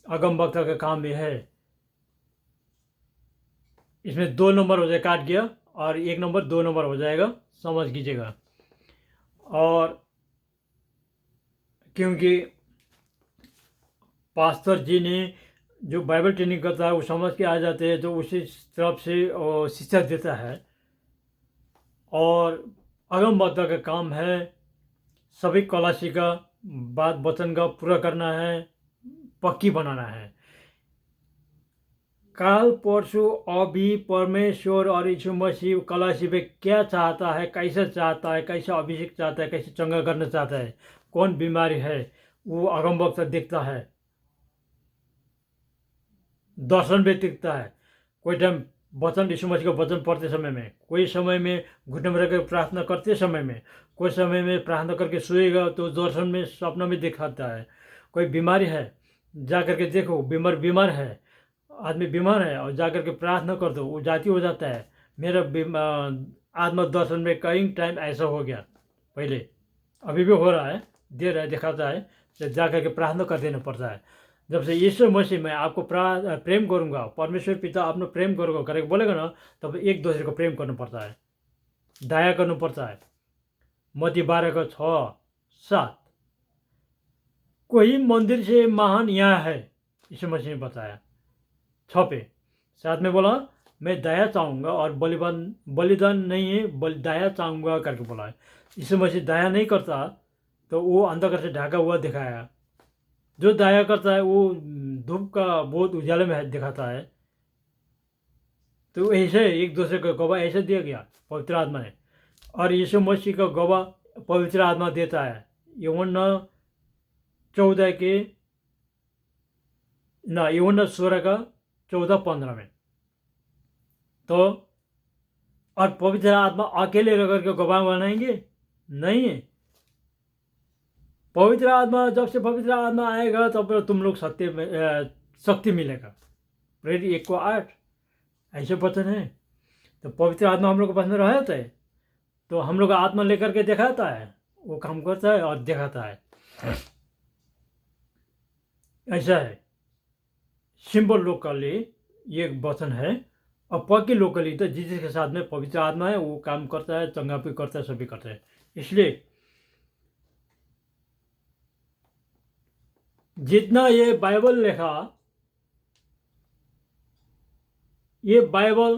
अगम वक्ता का काम यह है। इसमें 2 नंबर हो जाए, काट गया, और 1 नंबर 2 नंबर हो जाएगा, समझ कीजिएगा। और क्योंकि पास्टर जी ने जो बाइबल ट्रेनिंग करता है वो समझ के आ जाते हैं, तो उसी तरफ से शिक्षा देता है। और अगम वक्ता का काम है सभी कलासी का बात वचन का पूरा करना है, पक्की बनाना है। काल परसों अभी परमेश्वर और यीशु मसीह कलासी पे क्या चाहता है, कैसे चाहता है, कैसे अभिषेक चाहता है, कैसे चंगा करना चाहता है, कौन बीमारी है, वो अगम वक्ता देखता है, दर्शन भी दिखता है। कोई टाइम वचन यीशु मसीह का वचन पढ़ते समय में, कोई समय में घुटने में रखकर प्रार्थना करते समय में, कोई समय में प्रार्थना करके सोएगा तो दर्शन में सपना में दिखाता है। कोई बीमारी है, जा करके देखो, बीमार है, आदमी बीमार है, और जा करके प्रार्थना कर दो, वो जाती हो जाता है। मेरा आत्मा दर्शन में कई टाइम ऐसा हो गया, पहले, अभी भी हो रहा है, दे रहा है, दिखाता है, तो जा करके प्रार्थना कर देना पड़ता है। जब से यीशु मसीह मैं आपको प्रेम करूंगा, परमेश्वर पिता आपने प्रेम करोगे करके बोलेगा ना, तब एक दूसरे को प्रेम करना पड़ता है, दया करना पड़ता है। मत्ती 12:6-7। कोई मंदिर से महान यहाँ है, यीशु मसीह ने बताया 6 पे। 7 में बोला मैं दया चाहूँगा, और बलिदान नहीं है, दया चाहूँगा करके बोला है। यीशु मसीह दया नहीं करता तो वो अंधकार से ढाका हुआ दिखाया। जो दया करता है वो धूप का बहुत उजाले में दिखाता है। तो ऐसे एक दूसरे को गवाह ऐसे दिया गया पवित्र आत्मा ने, और यीशु मसीह का गवाह पवित्र आत्मा देता है। यूहन्ना 14 के ना, यूहन्ना 16 का 14-15 में। तो और पवित्र आत्मा अकेले रह करके गवाह बनाएंगे नहीं है। पवित्र आत्मा, जब से पवित्र आत्मा आएगा तब तुम लोग सत्य में शक्ति मिलेगा। प्रेरित 1:8 ऐसे वचन है। तो पवित्र आत्मा हम लोग के पास में रहता है, तो हम लोग आत्मा लेकर के दिखाता है, वो काम करता है और दिखाता है। ऐसा है। सिंपल लोग के लिए ये वचन है, और पक्के लोग के लिए तो जिसके साथ में पवित्र आत्मा है वो काम करता है, चंगा भी करता है, सभी करता है। इसलिए जितना ये बाइबल लिखा, ये बाइबल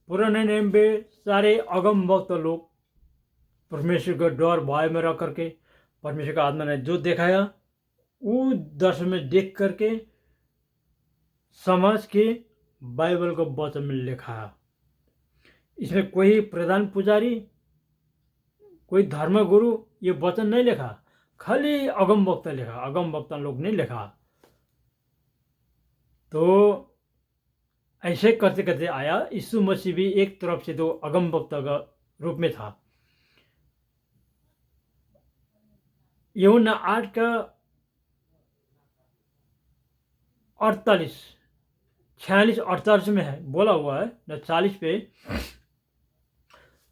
पुराने नेम में सारे अगम भक्त लोग परमेश्वर का डर भय में रह करके, परमेश्वर का आत्मा ने जो दिखाया वो दर्शन में देख करके समझ के बाइबल को वचन में लिखा। इसमें कोई प्रधान पुजारी, कोई धर्म गुरु ये वचन नहीं लिखा, खाली अगम वक्ता लिखा, अगम वक्ता लोग ने लिखा। तो ऐसे करते करते आया। यीशु मसीह भी एक तरफ से तो अगम वक्ता का रूप में था। यूहन्ना 8 का 48, 46-48 में है, बोला हुआ है न 40 पे,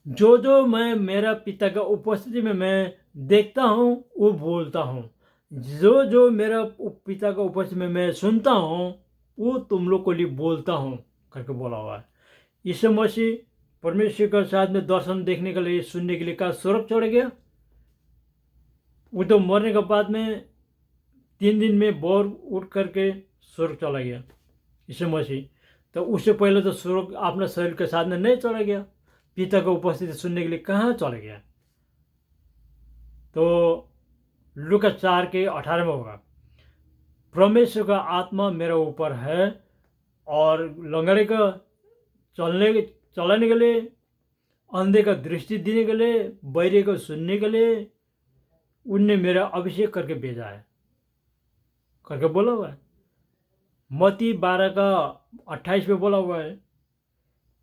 जो जो मैं मेरा पिता का उपस्थिति में मैं देखता हूँ वो बोलता हूँ, जो जो मेरा पिता का उपस्थिति में मैं सुनता हूँ वो तुम लोग को लिए बोलता हूँ करके बोला हुआ है। यीशु मसीह परमेश्वर के साथ में दर्शन देखने के लिए, सुनने के लिए कहा स्वर्ग चढ़ गया। वो तो मरने के बाद में 3 दिन में बोर उठ करके स्वर्ग चला गया यीशु मसीह। तो उससे पहले तो स्वर्ग अपने शरीर के साथ में नहीं चला गया, पिता को उपस्थिति सुनने के लिए कहाँ चला गया। तो लूका 4 के 18 में होगा, परमेश्वर का आत्मा मेरे ऊपर है, और लंगड़े का चलाने के लिए, अंधे का दृष्टि देने के लिए, बहरे को सुनने के लिए उनने मेरा अभिषेक करके भेजा है करके बोला हुआ है। मत्ती 12 का 28 में बोला हुआ है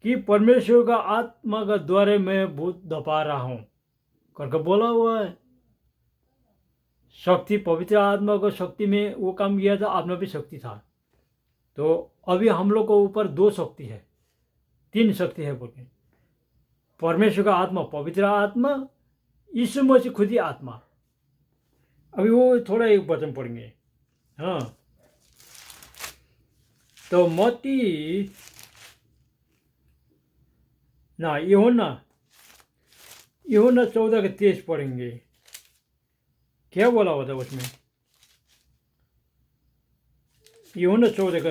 कि परमेश्वर का आत्मा का द्वारे मैं भूत धपा रहा हूँ करके बोला हुआ है। शक्ति, पवित्र आत्मा को शक्ति में वो काम किया था, अपना भी शक्ति था। तो अभी हम लोग को ऊपर 2 शक्ति है, 3 शक्ति है बोलते, परमेश्वर का आत्मा, पवित्र आत्मा, यीशु मसीह खुद ही आत्मा। अभी वो थोड़ा एक वचन पढ़ेंगे। हाँ, तो मत्ती ना यूहन्ना 14 के 23 पढ़ेंगे। क्या बोला होता है उसमें? यूहन्ना 14 का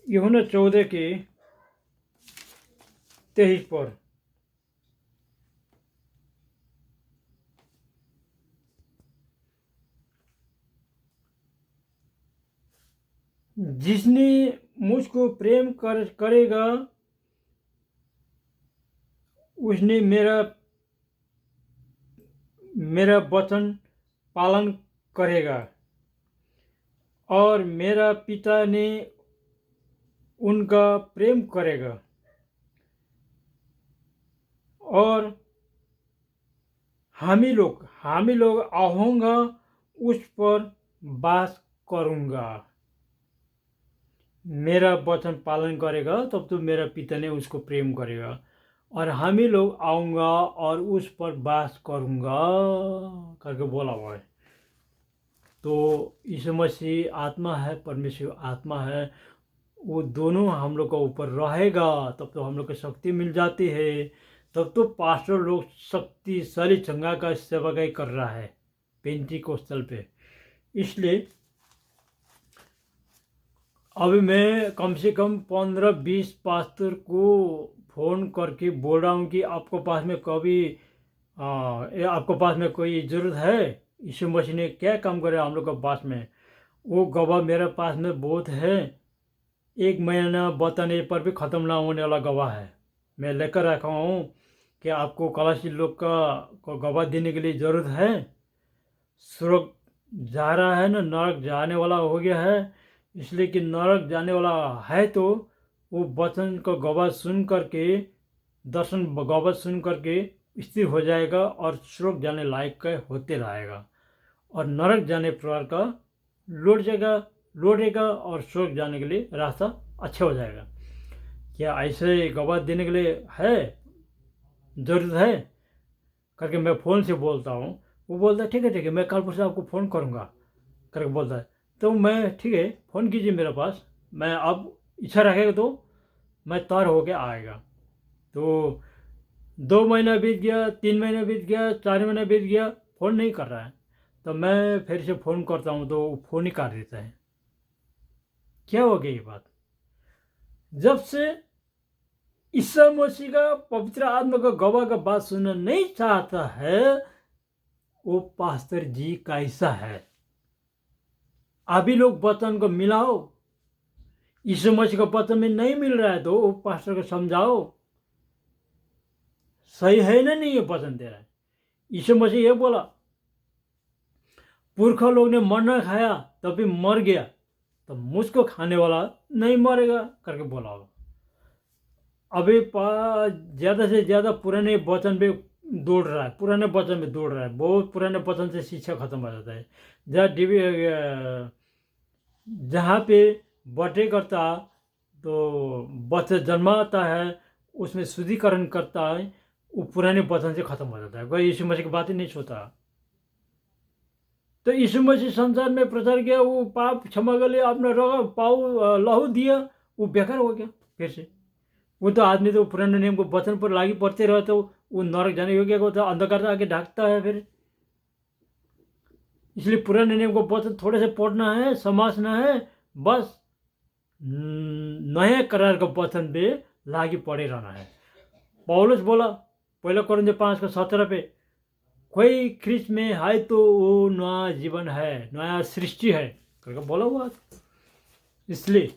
यूहन्ना 14 के 23 पर। जिसने मुझको प्रेम करेगा उसने मेरा वचन पालन करेगा, और मेरा पिता ने उनका प्रेम करेगा, और हामी लोग आऊँगा उस पर वास करूँगा। मेरा वचन पालन करेगा तब तो मेरा पिता ने उसको प्रेम करेगा, और हामी लोग आऊँगा और उस पर वास करूँगा करके बोला हुआ है। तो यीशु मसीह आत्मा है, परमेश्वर आत्मा है, वो दोनों हम लोग का ऊपर रहेगा तब तो हम लोग को शक्ति मिल जाती है। तब तो पास्टर लोग शक्तिशाली चंगा का सेवकाई कर रहा है पेंटिकोस्टल पे। इसलिए अभी मैं कम से कम 15-20 पास्टर को फ़ोन करके बोल रहा हूँ कि आपको पास में आपको पास में कोई ज़रूरत है? यीशु मसीह ने क्या काम करे हम लोग के पास में? वो गवाह मेरे पास में बहुत है, 1 महीना बताने पर भी ख़त्म ना होने वाला गवाह है। मैं लेकर रखा हूँ कि आपको कलासी लोग को गवाह देने के लिए ज़रूरत है। स्वर्ग जा रहा है ना, नरक जाने वाला हो गया है। इसलिए कि नरक जाने वाला है तो वो वचन को गवाह सुन करके, दर्शन गवाह सुन करके स्थिर हो जाएगा और स्वर्ग जाने लायक का होते रहेगा, और नरक जाने प्रकार का लौटेगा और स्वर्ग जाने के लिए रास्ता अच्छा हो जाएगा। क्या ऐसे गवाह देने के लिए है, ज़रूरत है करके मैं फ़ोन से बोलता हूँ। वो बोलता है ठीक है मैं कल परसों आपको फ़ोन करूँगा करके बोलता है। तो मैं ठीक है फ़ोन कीजिए मेरे पास, मैं आप इच्छा रखेगा तो मैं तैयार होके आएगा। तो 2 महीना बीत गया, 3 महीना बीत गया, 4 महीना बीत गया, फ़ोन नहीं कर रहा है। तो मैं फिर से फ़ोन करता हूँ तो वो फ़ोन ही काट देता है। क्या हो गई ये बात? जब से ईसा मसीह का पवित्र आत्मा का गवाह का बात सुनना नहीं चाहता है, वो पास्टर जी कैसा है? अभी लोग वचन को मिलाओ, यीशु मसीह का वचन में नहीं मिल रहा है तो वो पास्टर को समझाओ, सही है ना नहीं ये वचन दे रहा है। यीशु मसीह ये बोला, पुरखा लोग ने मरना खाया तभी मर गया, तो मुझको खाने वाला नहीं मरेगा करके बोला होगा। अभी ज़्यादा से ज़्यादा पुराने वचन पे दौड़ रहा है, बहुत पुराने वचन से शिक्षा खत्म हो जाता है। जहाँ पे बर्थडे करता तो बच्चा जन्माता है, उसमें शुद्धिकरण करता है, वो पुराने वचन से खत्म हो जाता है, कोई यीशु मसीह की बात ही नहीं सोता। तो यीशु मसीह संसार में प्रचार किया, वो पाप क्षमा कर लिया, अपना लहू दिया, वो बेकार हो गया फिर से। वो तो आदमी तो पुराने नियम को वचन पर लागू पड़ते रहे तो वो नरक जाने योग्य होता, अंधकार से आके ढाकता है फिर। इसलिए पुराने नियम को वचन थोड़े से पढ़ना है, समझना है, बस नए करार का वचन पे लागू पड़े रहना है। पौलुस बोला 1 कोरिन्थियों 5:17 पे, कोई ख्रीष्ट में है तो वो नया जीवन है, नया सृष्टि है करके बोला हुआ। इसलिए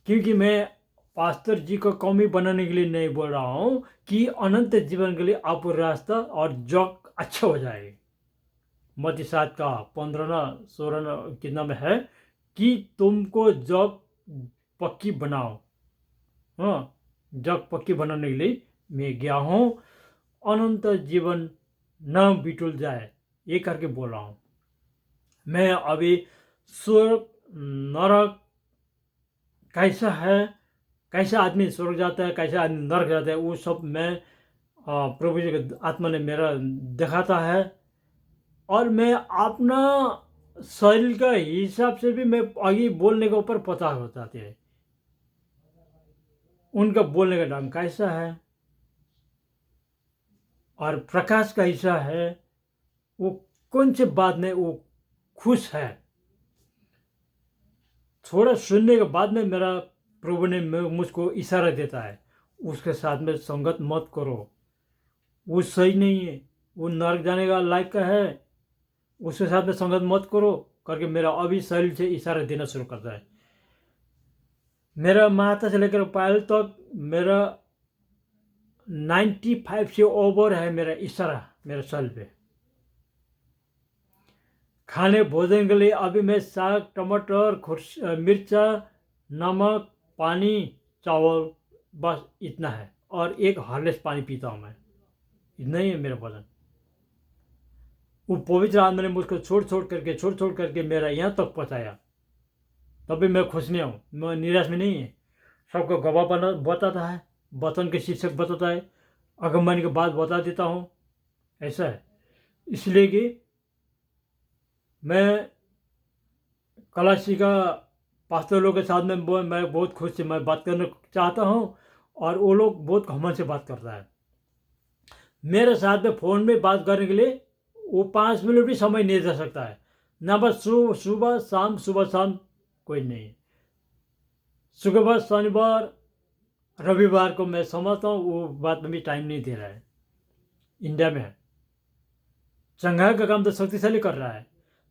क्योंकि मैं पास्टर जी को कौमी बनाने के लिए नहीं बोल रहा हूँ कि अनंत जीवन के लिए आपको रास्ता और जग अच्छा हो जाए। मत्ती 7:15-16 कितना में है कि तुमको जग पक्की बनाओ, हाँ, जग पक्की बनाने के लिए मैं गया हूँ, अनंत जीवन न बिटुल जाए, ये करके बोल रहा हूँ मैं। अभी स्वर्ग नरक कैसा है, कैसा आदमी स्वर्ग जाता है, कैसा आदमी नरक जाता है, वो सब मैं प्रभु जी के आत्मा ने मेरा दिखाता है, और मैं अपना शैली का हिसाब से भी मैं आगे बोलने के ऊपर पता होता थे उनका बोलने का ढंग कैसा है और प्रकाश का हिस्सा है, वो कौन से बात में वो खुश है। थोड़ा सुनने के बाद में मेरा प्रभु ने मुझको इशारा देता है, उसके साथ में संगत मत करो, वो सही नहीं है, वो नरक जाने का लायक का है, उसके साथ में संगत मत करो करके मेरा अभी शरीर से इशारा देना शुरू करता है। मेरा माता से लेकर पायल तक मेरा 95 से ओवर है मेरा इशारा मेरे शरीर पे। खाने भोजन के लिए अभी मैं साग, टमाटर, मिर्चा, नमक, पानी, चावल, बस इतना है, और एक हॉर्लिक्स पानी पीता हूँ मैं। इतना ही है मेरा भोजन। वो पवित्र आत्मा ने मुझको छोड़ छोड़ करके मेरा यहाँ तक पहुँचाया, तभी मैं खुश नहीं हूँ, मैं निराश में नहीं है। सबको गवाह बताता है, वचन के शिक्षक बताता है, अगमवाणी की बात बता देता हूँ, ऐसा है। इसलिए कि मैं कलाशी का पास्टर लोग के साथ में मैं बहुत खुश से मैं बात करना चाहता हूँ, और वो लोग बहुत घमंड से बात करता है मेरे साथ में। फ़ोन में बात करने के लिए वो 5 मिनट भी समय नहीं दे सकता है ना, बस सुबह शाम कोई नहीं। शुक्रवार, शनिवार, रविवार को मैं समझता हूँ वो बात में भी टाइम नहीं दे रहा है। इंडिया में चंगा का काम तो शक्तिशाली कर रहा है,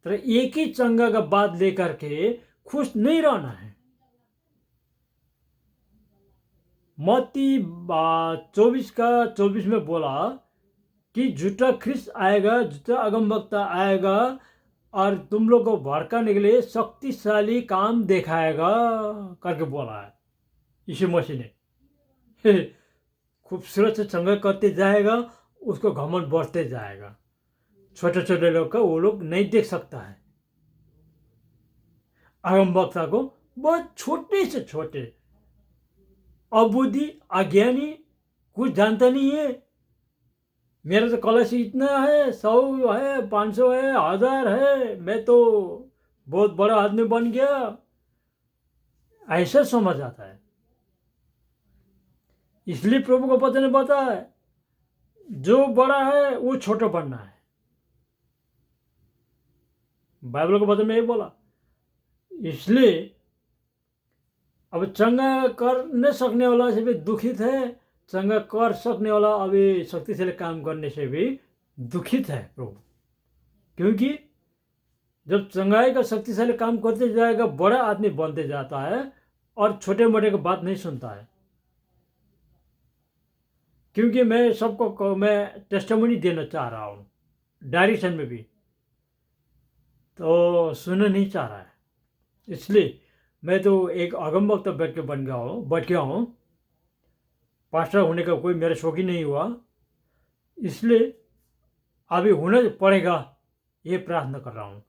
तो एक ही चंगा का बात लेकर के खुश नहीं रहना है। मत्ती 24 में बोला कि झूठा ख्रिस्त आएगा, झूठा अगमवक्ता आएगा, और तुम लोग को भड़काने के लिए शक्तिशाली काम दिखाएगा करके बोला है यीशु मसीह ने। खूबसूरत से चंगा करते जाएगा, उसको घमंड बढ़ते जाएगा। छोटे छोटे लोग का वो लोग नहीं देख सकता है, अगमवक्ता को बहुत छोटे से छोटे, अबुद्धि, अज्ञानी, कुछ जानता नहीं है। मेरा तो कलश इतना है, 100 है, 500 है, 1000 है, मैं तो बहुत बड़ा आदमी बन गया, ऐसा समझ आता है। इसलिए प्रभु को पता नहीं पता है, जो बड़ा है वो छोटा बनना है। बाइबल को पता में यही बोला। इसलिए अब चंगा कर नहीं सकने वाला से भी दुखित है, चंगा कर सकने वाला अभी शक्तिशाली काम करने से भी दुखित है प्रभु। क्योंकि जब चंगाई का शक्तिशाली काम करते जाएगा, बड़ा आदमी बनते जाता है और छोटे मोटे की बात नहीं सुनता है। क्योंकि मैं सबको मैं टेस्टिमनी देना चाह रहा हूँ डायरेक्शन में भी, तो सुनना नहीं चाह रहा है। इसलिए मैं तो एक अगमवक्ता बैठ गया हूँ। पास्टर होने का कोई मेरा शौक ही नहीं हुआ, इसलिए अभी होना पड़ेगा ये प्रार्थना कर रहा हूँ।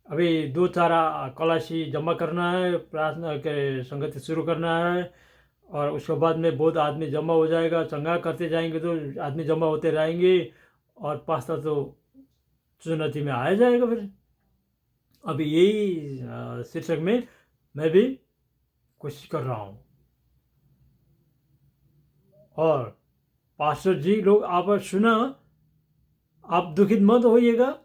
अभी 2-4 कलाशी जमा करना है, प्रार्थना के संगति शुरू करना है, और उसके बाद में बहुत आदमी जमा हो जाएगा। चंगा करते जाएंगे तो आदमी जमा होते रहेंगे, और पास्ता तो चुनौती में आया जाएगा फिर। अभी यही शीर्षक में मैं भी कोशिश कर रहा हूँ। और पास्टर जी लोग आप सुना, आप दुखित मत होइएगा।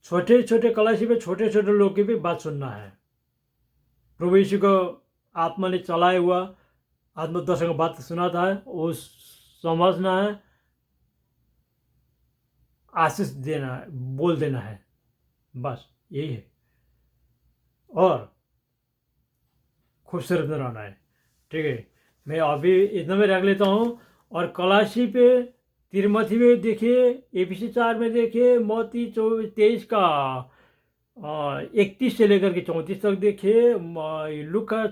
छोटे छोटे कलाशी पे छोटे छोटे लोग की भी बात सुनना है। प्रभु यीशु को आत्मा ने चलाया हुआ आत्मदर्शन का बात सुनाता है, वो समझना है, आशीष देना है, बोल देना है, बस यही है। और खूबसूरत में रहना है। ठीक है, मैं अभी इतना में रख लेता हूँ। और कलाशी पे, तिरमथी में देखिए, एफिसी 4 में देखिए, मत्ती 23 का 31 से लेकर के 34 तक देखिए, लुका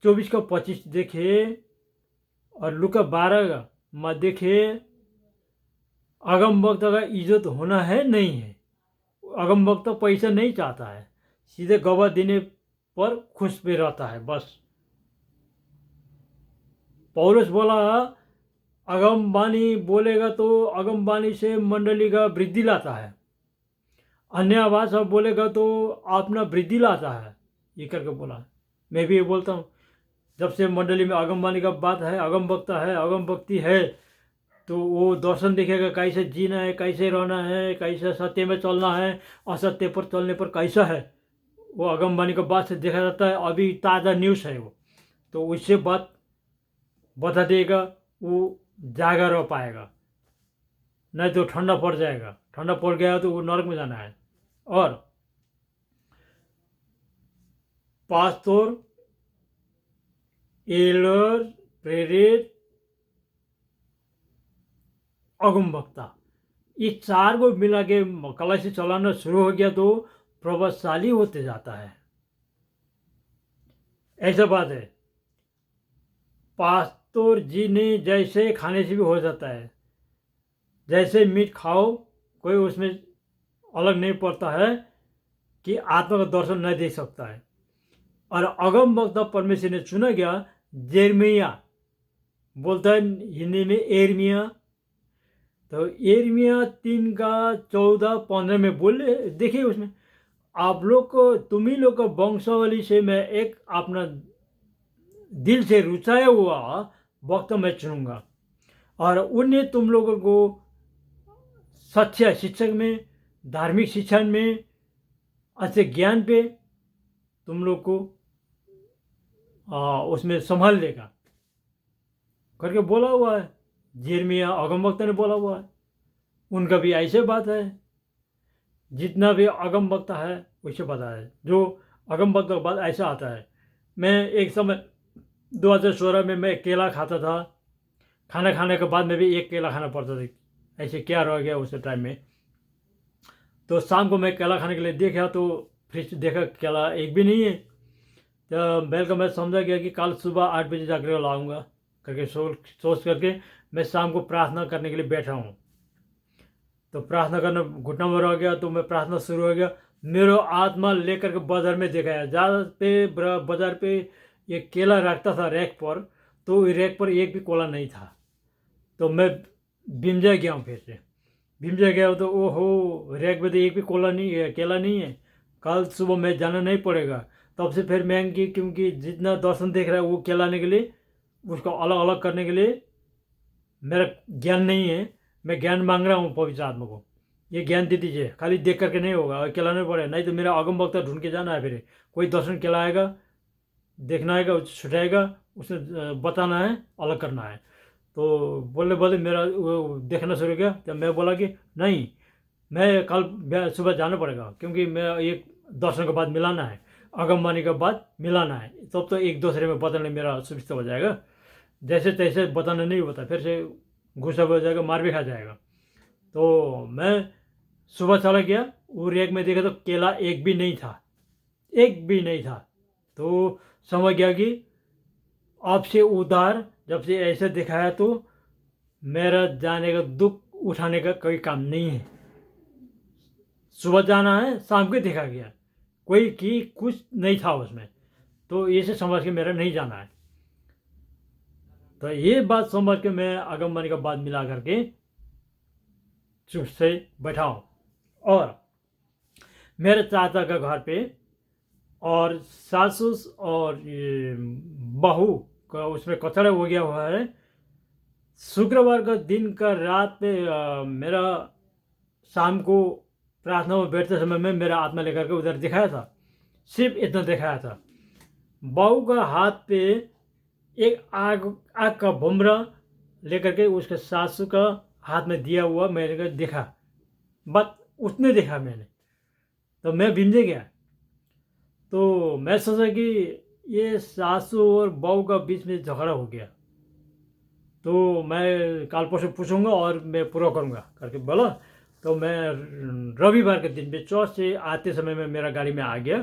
24 का 25 देखिए, और लुका 12 में देखिए। अगम वक्त का इज्जत होना है नहीं है, अगम वक्त पैसा नहीं चाहता है, सीधे गवाह देने पर खुश भी रहता है बस। पौलुस बोला, अगम वाणी बोलेगा तो अगम वाणी से मंडली का वृद्धि लाता है, अन्य आवाज़ अब बोलेगा तो अपना वृद्धि लाता है, ये करके बोला। मैं भी ये बोलता हूँ, जब से मंडली में अगमवाणी का बात है, अगम वक्ता है, अगम भक्ति है, तो वो दर्शन दिखेगा कैसे जीना है, कैसे रहना है, कैसे सत्य में चलना है, असत्य पर चलने पर कैसा है, वो अगमवाणी का बात से देखा जाता है। अभी ताज़ा न्यूज़ है वो, तो उससे बात बता देगा, वो जागा रह पाएगा, नहीं तो ठंडा पड़ जाएगा। ठंडा पड़ गया तो वो नरक में जाना है। और पास्tor, एल्डर, प्रेरित, अगम वक्ता, ये चार को मिला के कलश चलाना शुरू हो गया तो प्रभावशाली होते जाता है। ऐसा बात है। पास्टर जी ने जैसे खाने से भी हो जाता है, जैसे मीट खाओ, कोई उसमें अलग नहीं पड़ता है कि आत्मा का दर्शन नहीं देख सकता है। और अगम वक्ता परमेश्वर ने चुना गया, जेरमिया बोलता है हिंदी में एर्मिया, तो एर्मिया 3 का 14-15 में बोले, देखिए उसमें, आप लोग को, तुम ही लोग का वंशावली से मैं एक अपना दिल से रुचाया हुआ वक्त मैं चुनूंगा, और उन्हें तुम लोगों को सच्चा शिक्षक में, धार्मिक शिक्षण में, अच्छे ज्ञान पे तुम लोग को उसमें संभाल लेगा करके बोला हुआ है। यिर्मयाह अगम वक्ता ने बोला हुआ है। उनका भी ऐसे बात है, जितना भी अगम वक्ता है वैसे पता है। जो अगम वक्ता का बात ऐसा आता है, मैं एक समय 2016 में मैं केला खाता था, खाना खाने के बाद में भी एक केला खाना पड़ता था, ऐसे क्या रह गया उस टाइम में। तो शाम को मैं केला खाने के लिए देखा तो फ्रिज देखा, केला एक भी नहीं है। तो बैल का मैं समझा गया कि कल सुबह 8 बजे जाकर लाऊंगा करके सोच करके मैं शाम को प्रार्थना करने के लिए बैठा हूँ। तो प्रार्थना करना घुटना में रह गया, तो मैं प्रार्थना शुरू हो गया, मेरा आत्मा लेकर के बाजार में दिखाया। ज़्यादा पे बाजार पे एक केला रखता था रैक पर, तो रैक पर एक भी कोला नहीं था। तो मैं भिमजा गया हूँ, फिर से भिमजा गया तो ओहो, रैक में तो एक भी कोला नहीं है, केला नहीं है, कल सुबह मैं जाना नहीं पड़ेगा। तब से फिर मैं कि क्योंकि जितना दर्शन देख रहा है वो केलाने के लिए, उसको अलग अलग करने के लिए मेरा ज्ञान नहीं है। मैं ज्ञान मांग रहा हूँ पवित्र आत्मा को, ये ज्ञान दे दीजिए। खाली देख करके नहीं होगा, केलाने पड़े, नहीं तो मेरा अगम वक्ता ढूंढ के जाना है। फिर कोई दर्शन केलाएगा, देखना आएगा, छुटाएगा, उसे बताना है, अलग करना है। तो बोले बोले मेरा वो देखना शुरू किया। तो मैं बोला कि नहीं, मैं कल सुबह जाना पड़ेगा, क्योंकि मैं एक दर्शन के बाद मिलाना है, अगमवाणी के बाद मिलाना है, तब तो एक दूसरे में बदलने मेरा सुविधा हो जाएगा। जैसे तैसे बताना नहीं होता, फिर से गुस्सा हो जाएगा, मार भी खा जाएगा। तो मैं सुबह चला गया, वो रैक में देखा तो केला एक भी नहीं था, एक भी नहीं था। तो समझ गया कि आपसे उधार जब से ऐसे दिखाया तो मेरा जाने का दुख उठाने का कोई काम नहीं है। सुबह जाना है, शाम को देखा गया, कोई की कुछ नहीं था उसमें, तो इसे समझ के मेरा नहीं जाना है। तो ये बात समझ के मैं आगमवाणी का बात मिला करके चुप से बैठा हूँ। और मेरे चाचा का घर पे और सासू और ये बहू का उसमें कचरा हो गया हुआ है। शुक्रवार का दिन का रात पे मेरा शाम को प्रार्थना में बैठते समय में मेरा आत्मा लेकर के उधर दिखाया था, सिर्फ इतना दिखाया था। बहू का हाथ पे एक आग का भुमरा लेकर के उसके सासू का हाथ में दिया हुआ मैंने को देखा, बस उतने देखा मैंने। तो मैं भिंजे गया। तो मैं सोचा कि ये सासू और बहू का बीच में झगड़ा हो गया, तो मैं कल परसों पूछूंगा और मैं पूरा करूंगा करके बोला। तो मैं रविवार के दिन में चौथ से आते समय में मेरा गाड़ी में आ गया।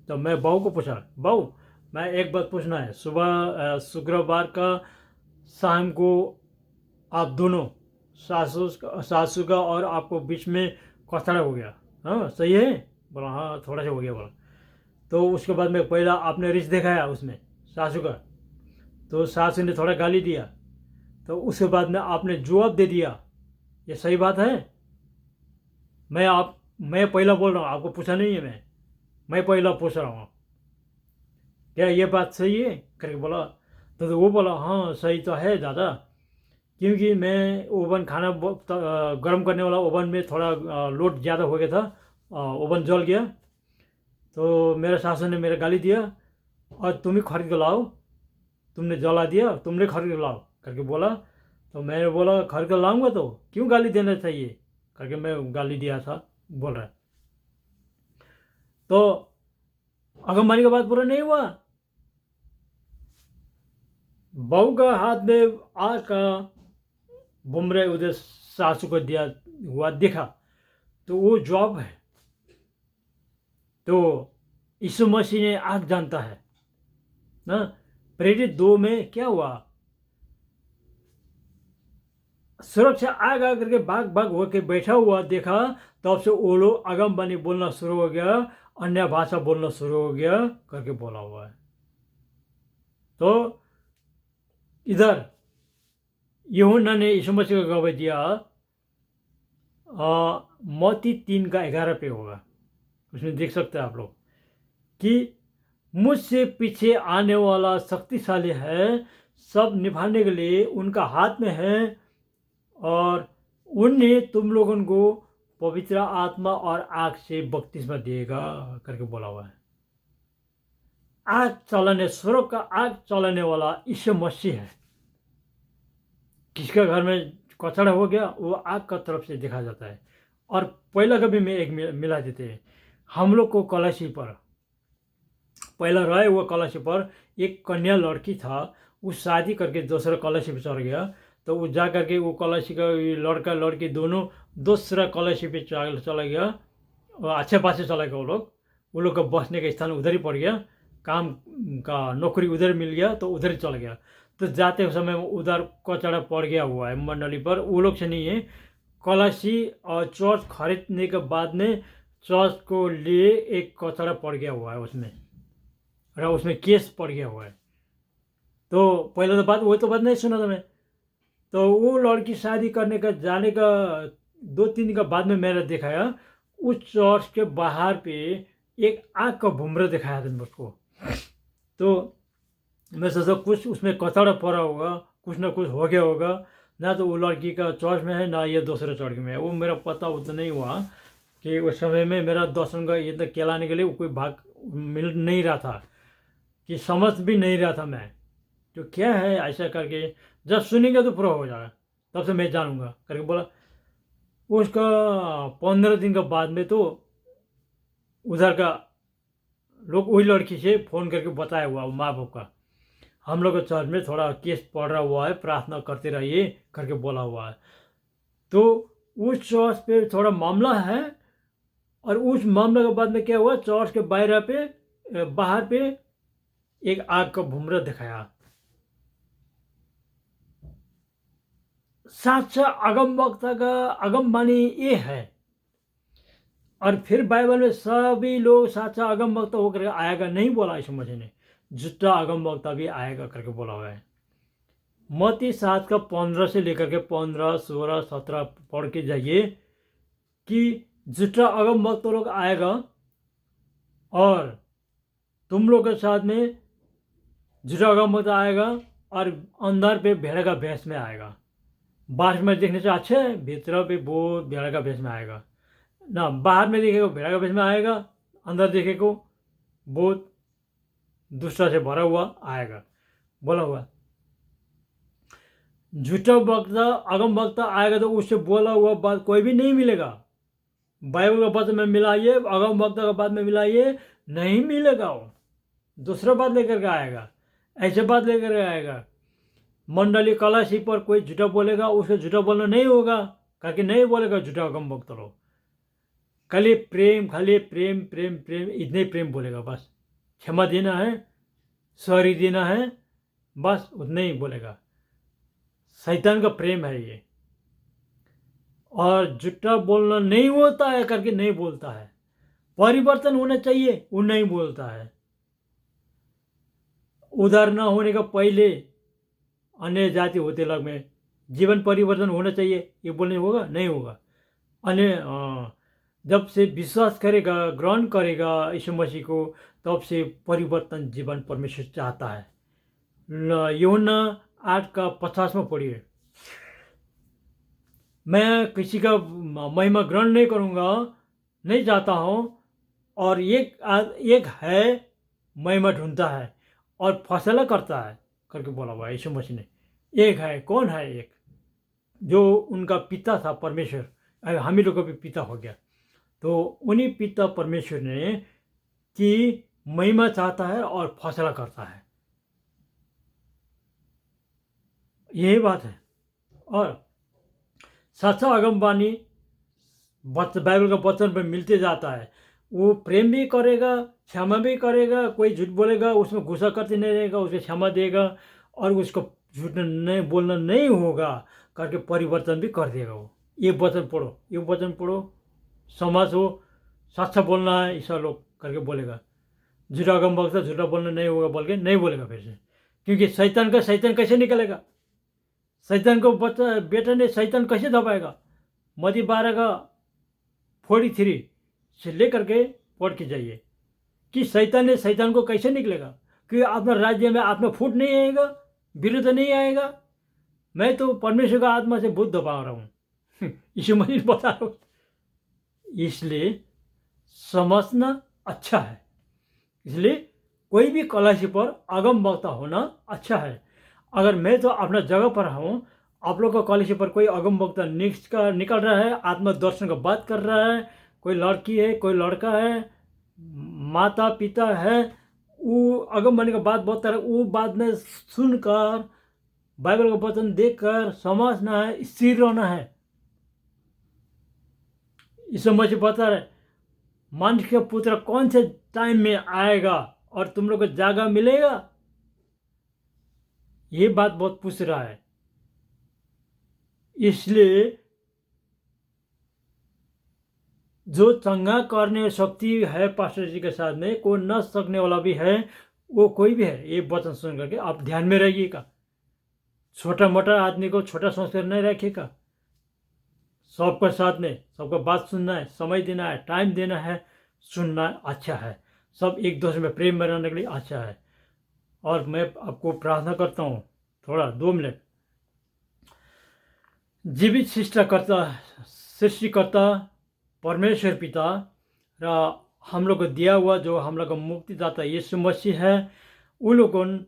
तो मैं बहू को पूछा, बहू मैं एक बात पूछना है, सुबह शुक्रवार का शाम को आप दोनों सासू का और आपको बीच में कचड़ा हो गया, हाँ सही है? बोला हाँ थोड़ा सा हो गया। बोला तो उसके बाद में पहला आपने रिश्त दिखाया उसमें सासू का, तो सासू ने थोड़ा गाली दिया, तो उसके बाद में आपने जवाब दे दिया, ये सही बात है? मैं आप मैं पहला बोल रहा हूँ, आपको पूछा नहीं है मैं पहला पूछ रहा हूँ, क्या ये बात सही है करके बोला। तो वो बोला हाँ सही तो है दादा, क्योंकि मैं ओवन खाना गर्म करने वाला ओवन में थोड़ा लोड ज़्यादा हो गया था, ओवन जल गया, तो मेरे सासू ने मेरा गाली दिया, और तुम ही खरीद के लाओ, तुमने जला दिया, तुमने खरीद के लाओ करके बोला। तो मैंने बोला खरीद के लाऊंगा तो क्यों गाली देना चाहिए करके मैं गाली दिया था, बोल रहा है। तो आगमबाणी का बात पूरा नहीं हुआ, बहू का हाथ में आग का बुमरे उधर सासू को दिया हुआ दिखा, तो वो जॉब है। तो यीशु मसीह ने आग जानता है ना। प्रेरित 2 में क्या हुआ, सुरक्षा आग आ करके भाग भाग होके बैठा हुआ देखा, तब से वो लोग आगमबाणी बोलना शुरू हो गया, अन्य भाषा बोलना शुरू हो गया करके बोला हुआ है। तो इधर यूहन्ना ने यीशु मसीह को गवाही दिया, मत्ती 3:11 पे होगा, उसमें देख सकते हैं आप लोग कि मुझसे पीछे आने वाला शक्तिशाली है, सब निभाने के लिए उनका हाथ में है, और उनने तुम लोगों को पवित्र आत्मा और आग से बपतिस्मा देगा करके बोला हुआ है। आग चलाने, स्वर्ग का आग चलाने वाला यीशु मसीह है। किसके घर में कचरा हो गया वो आग का तरफ से देखा जाता है। और पहला कभी में एक मिला देते हैं, हम लोग को कलशी पर पहला रहे हुआ कलशी पर एक कन्या लड़की था, वो शादी करके दूसरा कलशी पे चढ़ गया, तो वो जा करके वो कलशी का लड़का लड़की दोनों दूसरा कलशी पे चला गया, और अच्छे पासे चला गया। वो लोग का बसने का स्थान उधर ही पड़ गया, काम का नौकरी उधर मिल गया, तो उधर ही चला गया। तो जाते समय उधर कचरा पड़ गया हुआ है मंडली पर, वो लोग से नहीं है। कलशी और चर्च खरीदने के बाद में चर्च को लिए एक कचरा पड़ गया हुआ है उसमें, और उसमें केस पड़ गया हुआ है। तो पहले तो बात, वो तो बात नहीं सुना था मैं। तो वो लड़की शादी करने का जाने का 2-3 दिन का बाद में मैंने दिखाया, उस चर्च के बाहर पे एक आग का भुमरा दिखाया था मुझको। तो मैं सोचा कुछ उसमें कचरा पड़ा होगा, कुछ ना कुछ हो गया होगा, ना तो वो लड़की का चर्च में है ना ये दूसरे चर्च में है। वो मेरा पता उतना नहीं हुआ कि उस समय में मेरा दर्शन का ये तक कहलाने के लिए कोई भाग मिल नहीं रहा था, कि समझ भी नहीं रहा था मैं तो क्या है ऐसा करके। जब सुनेंगे तो पूरा हो जाएगा, तब से मैं जानूंगा करके बोला। उसका 15 दिन के बाद में तो उधर का लोग वही लड़की से फ़ोन करके बताया हुआ माँ बाप का, हम लोग के चर्च में थोड़ा केस पड़ रहा हुआ है, प्रार्थना करते रहिए करके बोला हुआ है। तो उस चर्च पे थोड़ा मामला है, और उस मामले के बाद में क्या हुआ, चर्च के बाहर पे एक आग का भुमरा दिखाया। साचा अगम वक्ता का अगमबाणी ये है। और फिर बाइबल में सभी लोग साचा अगम वक्ता होकर आएगा नहीं बोला यीशु मसीह ने, झूठा अगम वक्ता भी आएगा करके बोला हुआ है। मत्ती 7 का 15 से लेकर के 15, 16, 17 पढ़ के जाइए कि झूठा अगम वक्ता लोग आएगा, और तुम लोग के साथ में झूठा अगम वक्ता आएगा, और अंदर पे भेड़ का भेष में आएगा। बाहर में देखने से अच्छा है, भीतर पे बहुत भेड़ का भेष में आएगा ना। बाहर में देखेको भेड़ का भेष में आएगा, अंदर देखेको बहुत दुष्टता से भरा हुआ आएगा बोला हुआ। झूठा वक्ता अगम वक्ता आएगा तो उससे बोला हुआ बात कोई भी नहीं मिलेगा। बाइबल का बात में मिलाइए, अगम वक्ता का बात में मिलाइए, नहीं मिलेगा। वो दूसरा बात लेकर के आएगा, ऐसे बात लेकर के आएगा। मंडली कलशी पर कोई झूठा बोलेगा, उसे झूठा बोलना नहीं होगा, करके नहीं बोलेगा झूठा अगम वक्ता लोग। खाली प्रेम प्रेम प्रेम प्रेम इतने प्रेम बोलेगा, बस क्षमा देना है, सॉरी देना है, बस उतना ही बोलेगा। शैतान का प्रेम है ये। और झूठा बोलना नहीं होता है करके नहीं बोलता है, परिवर्तन होना चाहिए वो नहीं बोलता है। उधार न होने का पहले अन्य जाति होते लग में जीवन परिवर्तन होना चाहिए, ये बोलने होगा नहीं होगा। अन्य जब से विश्वास करेगा, ग्रहण करेगा यीशु मसीह को, तब से परिवर्तन जीवन परमेश्वर चाहता है। यूहन्ना 8:50 में पढ़िए, मैं किसी का महिमा ग्रहण नहीं करूँगा, नहीं चाहता हूँ, और एक है महिमा ढूंढता है और फैसला करता है करके बोला हुआ है यीशु मसीह ने। एक है, कौन है एक? जो उनका पिता था परमेश्वर, हम ही लोग का भी पिता हो गया, तो उन्हीं पिता परमेश्वर ने की महिमा चाहता है और फैसला करता है, यही बात है। और सच्चा अगमवाणी बाइबल का वचन में मिलते जाता है। वो प्रेम भी करेगा, क्षमा भी करेगा, कोई झूठ बोलेगा उसमें गुस्सा करते नहीं रहेगा, उसे क्षमा देगा, और उसको झूठ नहीं बोलना नहीं होगा करके परिवर्तन भी कर देगा वो। ये वचन पढ़ो, ये वचन पढ़ो, समाज हो, सच्चा बोलना है ऐसा लोग करके बोलेगा। झूठा अगम वक्ता झूठा बोलना नहीं होगा बोल के नहीं बोलेगा फिर से, क्योंकि शैतान कैसे निकलेगा? शैतान को बेटा ने शैतान कैसे दबाएगा? मत्ती 12:43 से लेकर के पढ़ के जाइए कि शैतान को कैसे निकलेगा, कि अपना राज्य में आत्मा फूट नहीं आएगा, विरुद्ध नहीं आएगा। मैं तो परमेश्वर का आत्मा से भूत दबा रहा हूँ यीशु मसीह बता रहा हूँ। इसलिए समझना अच्छा है, इसलिए कोई भी कलश पर अगम वक्ता होना अच्छा है। अगर मैं तो अपना जगह पर हूँ, आप लोग का कॉलेज पर कोई अगम वक्ता निकल रहा है, आत्मा दर्शन का बात कर रहा है, कोई लड़की है, कोई लड़का है, माता पिता है, वो अगम वाणी का बात बता रहा है, वो बात में सुनकर बाइबल का वचन देखकर समझना है, स्थिर रहना है। इस समय से बता रहे मनुष्य का पुत्र कौन से टाइम में आएगा और तुम लोग को जगह मिलेगा, ये बात बहुत पूछ रहा है। इसलिए जो चंगा करने शक्ति है पास्टर जी के साथ में, कोई न सकने वाला भी है, वो कोई भी है, ये वचन सुन करके आप ध्यान में रहिएगा। छोटा मोटा आदमी को छोटा सोचकर नहीं रखिएगा, सबका साथ में सबका बात सुनना है, समय देना है, टाइम देना है, सुनना अच्छा है, सब एक दूसरे में प्रेम में रहने के लिए अच्छा है। और मैं आपको प्रार्थना करता हूँ, थोड़ा 2 मिनट। जीवित सृष्टिकर्ता परमेश्वर पिता र हम लोग को दिया हुआ जो हम लोग का मुक्तिदाता यीशु मसीह है, उन लोगों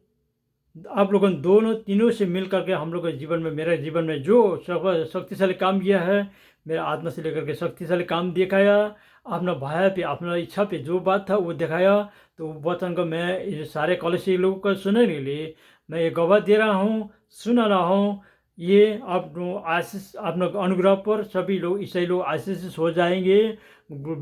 आप लोगों दोनों तीनों से मिल करके हम लोग के जीवन में, मेरे जीवन में जो शक्तिशाली काम किया है, मेरा आत्मा से लेकर के शक्तिशाली काम दिखाया, अपना भाया पे, अपना इच्छा पे जो बात था वो दिखाया। तो वचन को मैं सारे कॉलेज लोगों को सुनने के लिए मैं ये गवाह दे रहा हूँ, सुना रहा हूँ। ये अपनो आशीष, अपना अनुग्रह पर सभी लोग ईसाई लोग आशीष हो जाएंगे।